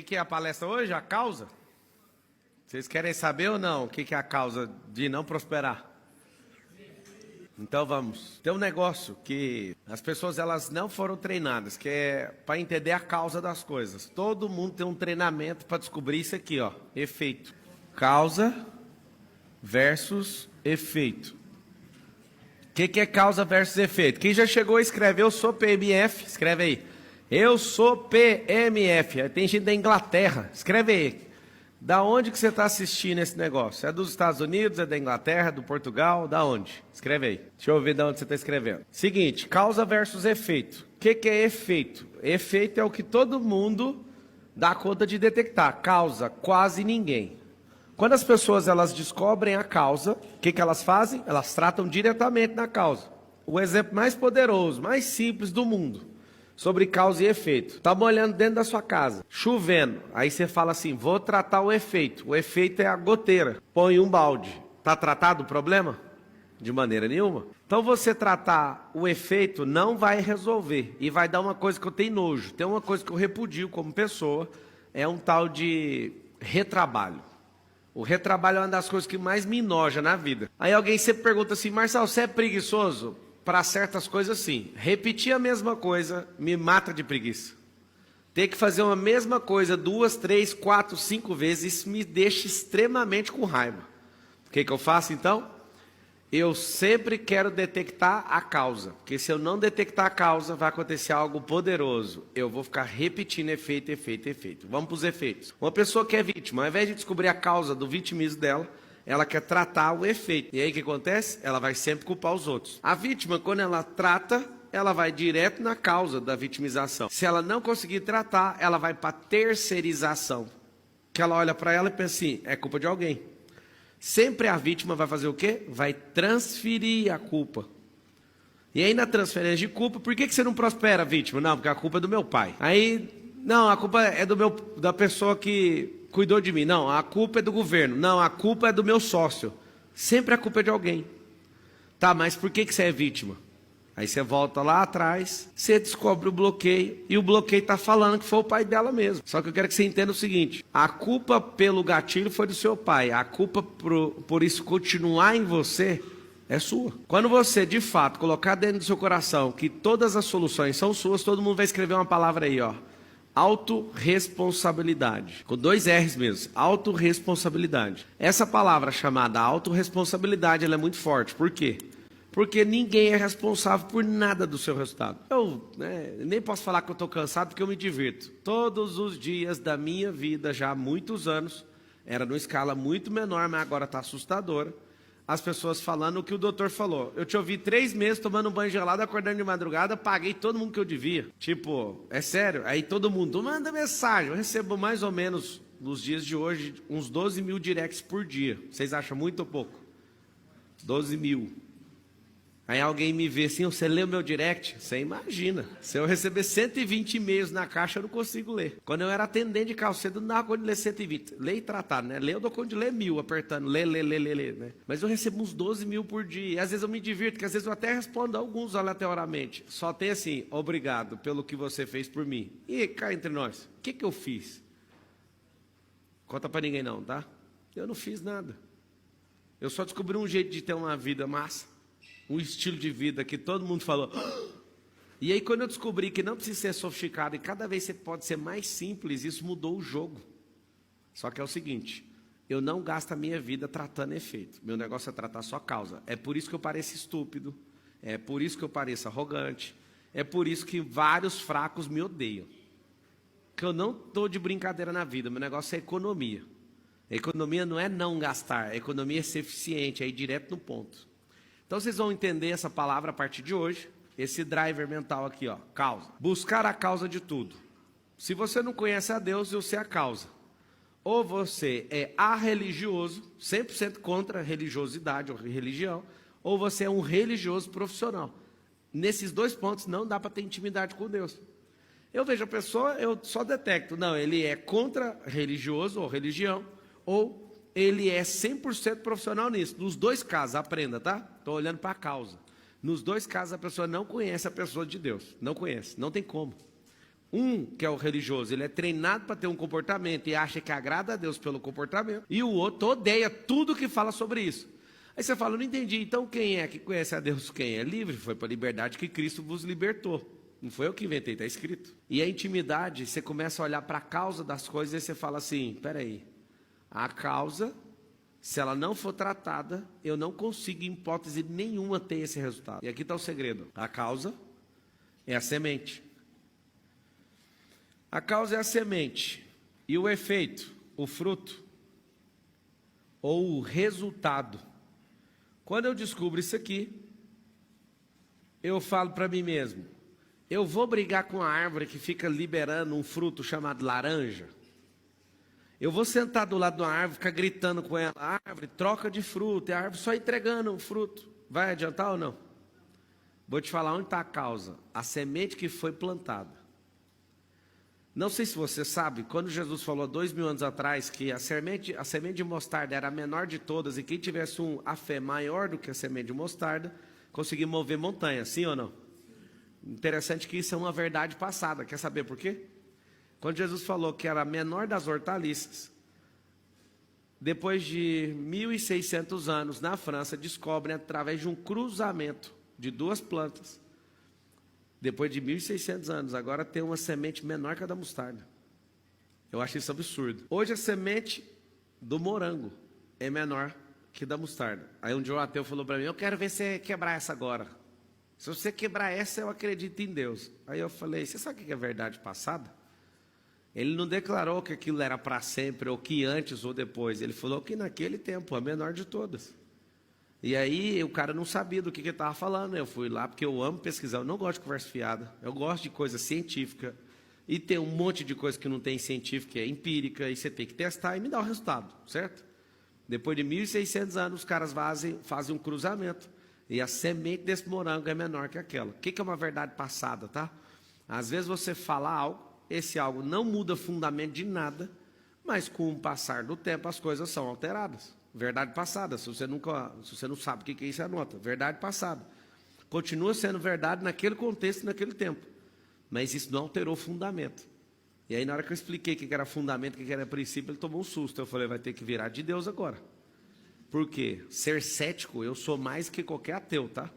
que é a palestra hoje? A causa? Vocês querem saber ou não o que é a causa de não prosperar? Então vamos. Tem um negócio que as pessoas elas não foram treinadas, que é para entender a causa das coisas. Todo mundo tem um treinamento para descobrir isso aqui, ó, efeito. Causa versus efeito. O que é causa versus efeito? Quem já chegou a escrever, eu sou PMF, escreve aí. Eu sou PMF. Tem gente da Inglaterra, escreve aí. Da onde que você está assistindo esse negócio? É dos Estados Unidos, é da Inglaterra, do Portugal, da onde? Escreve aí. Deixa eu ver de onde você está escrevendo. Seguinte, causa versus efeito. O que é efeito? Efeito é o que todo mundo dá conta de detectar. Causa, quase ninguém. Quando as pessoas elas descobrem a causa, o que elas fazem? Elas tratam diretamente na causa. O exemplo mais poderoso, mais simples do mundo, sobre causa e efeito. Está molhando dentro da sua casa, chovendo. Aí você fala assim, vou tratar o efeito. O efeito é a goteira. Põe um balde. Está tratado o problema? De maneira nenhuma. Então você tratar o efeito não vai resolver. E vai dar uma coisa que eu tenho nojo. Tem uma coisa que eu repudio como pessoa. É um tal de retrabalho. O retrabalho é uma das coisas que mais me enoja na vida. Aí alguém sempre pergunta assim, Marcelo, você é preguiçoso? Para certas coisas, sim. Repetir a mesma coisa me mata de preguiça. Ter que fazer uma mesma coisa 2, 3, 4, 5 vezes, isso me deixa extremamente com raiva. O que eu faço então? Eu sempre quero detectar a causa. Porque se eu não detectar a causa, vai acontecer algo poderoso. Eu vou ficar repetindo efeito, efeito, efeito. Vamos para os efeitos. Uma pessoa que é vítima, ao invés de descobrir a causa do vitimismo dela, ela quer tratar o efeito. E aí o que acontece? Ela vai sempre culpar os outros. A vítima, quando ela trata, ela vai direto na causa da vitimização. Se ela não conseguir tratar, ela vai para a terceirização. Que ela olha para ela e pensa assim, é culpa de alguém. Sempre a vítima vai fazer o quê? Vai transferir a culpa. E aí na transferência de culpa, por que você não prospera, vítima? Não, porque a culpa é do meu pai. Aí, não, a culpa é da pessoa que cuidou de mim. Não, a culpa é do governo. Não, a culpa é do meu sócio. Sempre a culpa é de alguém. Tá, mas por que você é vítima? Aí você volta lá atrás, você descobre o bloqueio, e o bloqueio está falando que foi o pai dela mesmo. Só que eu quero que você entenda o seguinte, a culpa pelo gatilho foi do seu pai, a culpa por isso continuar em você é sua. Quando você, de fato, colocar dentro do seu coração que todas as soluções são suas, todo mundo vai escrever uma palavra aí, ó. Autorresponsabilidade, com 2 R's mesmo, autorresponsabilidade. Essa palavra chamada autorresponsabilidade, ela é muito forte, por quê? Porque ninguém é responsável por nada do seu resultado. Eu nem posso falar que eu estou cansado porque eu me divirto. Todos os dias da minha vida, já há muitos anos, era numa escala muito menor, mas agora está assustadora, as pessoas falando o que o doutor falou. Eu te ouvi 3 meses tomando um banho gelado, acordando de madrugada, paguei todo mundo que eu devia. Tipo, é sério? Aí todo mundo manda mensagem. Eu recebo mais ou menos, nos dias de hoje, uns 12 mil directs por dia. Vocês acham muito ou pouco? 12 mil. Aí alguém me vê assim, você lê o meu direct? Você imagina. Se eu receber 120 e-mails na caixa, eu não consigo ler. Quando eu era atendente de carro cedo, não dava conta de ler 120. Ler e tratar, né? Ler eu dou conta de ler 1000, apertando. Lê, né? Mas eu recebo uns 12 mil por dia. E às vezes eu me divirto, porque às vezes eu até respondo alguns aleatoriamente. Só tem assim, obrigado pelo que você fez por mim. E cá entre nós, o que eu fiz? Conta pra ninguém não, tá? Eu não fiz nada. Eu só descobri um jeito de ter uma vida massa. Um estilo de vida que todo mundo falou. E aí quando eu descobri que não precisa ser sofisticado e cada vez você pode ser mais simples, isso mudou o jogo. Só que é o seguinte, eu não gasto a minha vida tratando efeito. Meu negócio é tratar só causa. É por isso que eu pareço estúpido, é por isso que eu pareço arrogante, é por isso que vários fracos me odeiam. Porque eu não estou de brincadeira na vida, meu negócio é economia. A economia não é não gastar, a economia é ser eficiente, é ir direto no ponto. Então vocês vão entender essa palavra a partir de hoje, esse driver mental aqui, ó, causa. Buscar a causa de tudo. Se você não conhece a Deus, você é a causa. Ou você é arreligioso, 100% contra a religiosidade ou religião, ou você é um religioso profissional. Nesses 2 pontos não dá para ter intimidade com Deus. Eu vejo a pessoa, eu só detecto, não, ele é contra religioso ou religião, ou ele é 100% profissional nisso. Nos 2 casos, aprenda, tá? Estou olhando para a causa. Nos 2 casos, a pessoa não conhece a pessoa de Deus. Não conhece, não tem como. Um, que é o religioso, ele é treinado para ter um comportamento e acha que agrada a Deus pelo comportamento. E o outro odeia tudo que fala sobre isso. Aí você fala, não entendi, então quem é que conhece a Deus? Quem é livre? Foi para a liberdade que Cristo vos libertou. Não foi eu que inventei, está escrito. E a intimidade, você começa a olhar para a causa das coisas e você fala assim, peraí, a causa, se ela não for tratada, eu não consigo em hipótese nenhuma ter esse resultado. E aqui está o segredo, a causa é a semente. A causa é a semente, e o efeito, o fruto, ou o resultado. Quando eu descubro isso aqui, eu falo para mim mesmo, eu vou brigar com a árvore que fica liberando um fruto chamado laranja? Eu vou sentar do lado da árvore, ficar gritando com ela, a árvore troca de fruto, e a árvore só entregando um fruto. Vai adiantar ou não? Vou te falar onde está a causa, a semente que foi plantada. Não sei se você sabe, quando Jesus falou 2000 anos atrás que a semente de mostarda era a menor de todas e quem tivesse a fé maior do que a semente de mostarda, conseguia mover montanhas, sim ou não? Interessante que isso é uma verdade passada, quer saber por quê? Quando Jesus falou que era a menor das hortaliças, depois de 1600 anos na França, descobrem através de um cruzamento de duas plantas, depois de 1600 anos, agora tem uma semente menor que a da mostarda. Eu acho isso absurdo. Hoje a semente do morango é menor que da mostarda. Aí um dia o ateu falou para mim, eu quero ver você quebrar essa agora. Se você quebrar essa, eu acredito em Deus. Aí eu falei, você sabe o que é verdade passada? Ele não declarou que aquilo era para sempre, ou que antes ou depois. Ele falou que naquele tempo, a menor de todas. E aí o cara não sabia do que ele estava falando. Eu fui lá porque eu amo pesquisar, eu não gosto de conversa fiada. Eu gosto de coisa científica. E tem um monte de coisa que não tem científica, é empírica, e você tem que testar e me dar o resultado, certo? Depois de 1600 anos, os caras fazem um cruzamento. E a semente desse morango é menor que aquela. O que é uma verdade passada, tá? Às vezes você fala algo, esse algo não muda fundamento de nada, mas com o passar do tempo as coisas são alteradas. Verdade passada, se você não sabe o que é isso, anota. Verdade passada. Continua sendo verdade naquele contexto, naquele tempo. Mas isso não alterou o fundamento. E aí na hora que eu expliquei o que era fundamento, o que era princípio, ele tomou um susto. Eu falei, vai ter que virar de Deus agora. Por quê? Ser cético, eu sou mais que qualquer ateu, tá?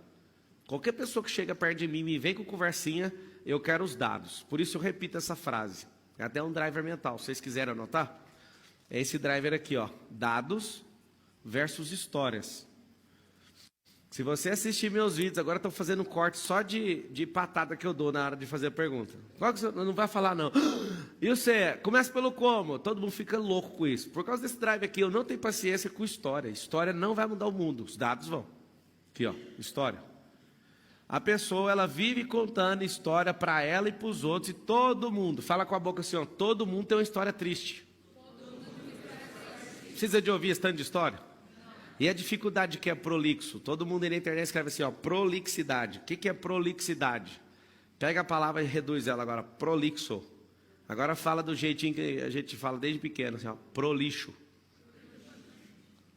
Qualquer pessoa que chega perto de mim, me vem com conversinha, eu quero os dados. Por isso eu repito essa frase. É até um driver mental, se vocês quiserem anotar. É esse driver aqui, ó. Dados versus histórias. Se você assistir meus vídeos, agora estou fazendo um corte só de patada que eu dou na hora de fazer a pergunta. Qual que você não vai falar, não? E você? Começa pelo como? Todo mundo fica louco com isso. Por causa desse drive aqui, eu não tenho paciência com história. História não vai mudar o mundo, os dados vão. Aqui, ó, história. A pessoa, ela vive contando história para ela e para os outros, e todo mundo, fala com a boca assim, ó, todo mundo tem uma história triste. Precisa de ouvir esse tanto de história? E a dificuldade que é prolixo? Todo mundo na internet escreve assim, ó, prolixidade. O que é prolixidade? Pega a palavra e reduz ela agora, prolixo. Agora fala do jeitinho que a gente fala desde pequeno, assim, ó, prolixo.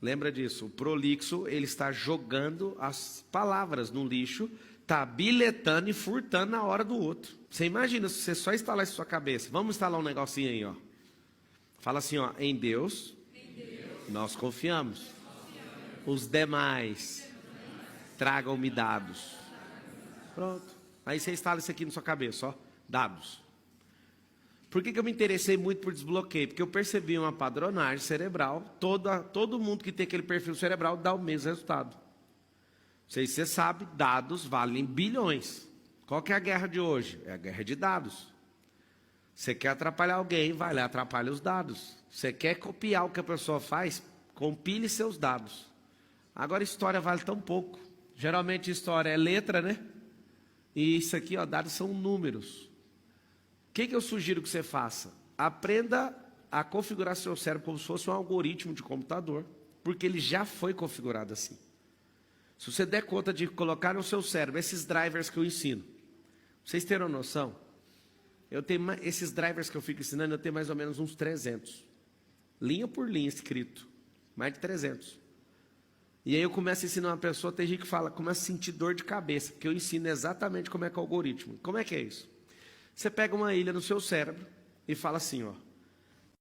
Lembra disso? O prolixo, ele está jogando as palavras no lixo, está bilhetando e furtando na hora do outro. Você imagina se você só instalar isso na sua cabeça. Vamos instalar um negocinho aí, ó. Fala assim, ó, em Deus, nós confiamos. Os demais tragam-me dados. Pronto. Aí você instala isso aqui na sua cabeça, ó. Dados. Por que eu me interessei muito por desbloqueio? Porque eu percebi uma padronagem cerebral. Todo mundo que tem aquele perfil cerebral dá o mesmo resultado. Não sei se você sabe, dados valem bilhões. Qual que é a guerra de hoje? É a guerra de dados. Você quer atrapalhar alguém, vai lá e atrapalha os dados. Você quer copiar o que a pessoa faz, compile seus dados. Agora história vale tão pouco. Geralmente história é letra, né? E isso aqui, ó, dados são números. O que eu sugiro que você faça? Aprenda a configurar seu cérebro como se fosse um algoritmo de computador, porque ele já foi configurado assim. Se você der conta de colocar no seu cérebro esses drivers que eu ensino, vocês terão noção? Esses drivers que eu fico ensinando, eu tenho mais ou menos uns 300. Linha por linha escrito. Mais de 300. E aí eu começo a ensinar uma pessoa, tem gente que fala, começa a sentir dor de cabeça, porque eu ensino exatamente como é que é o algoritmo. Como é que é isso? Você pega uma ilha no seu cérebro e fala assim, ó: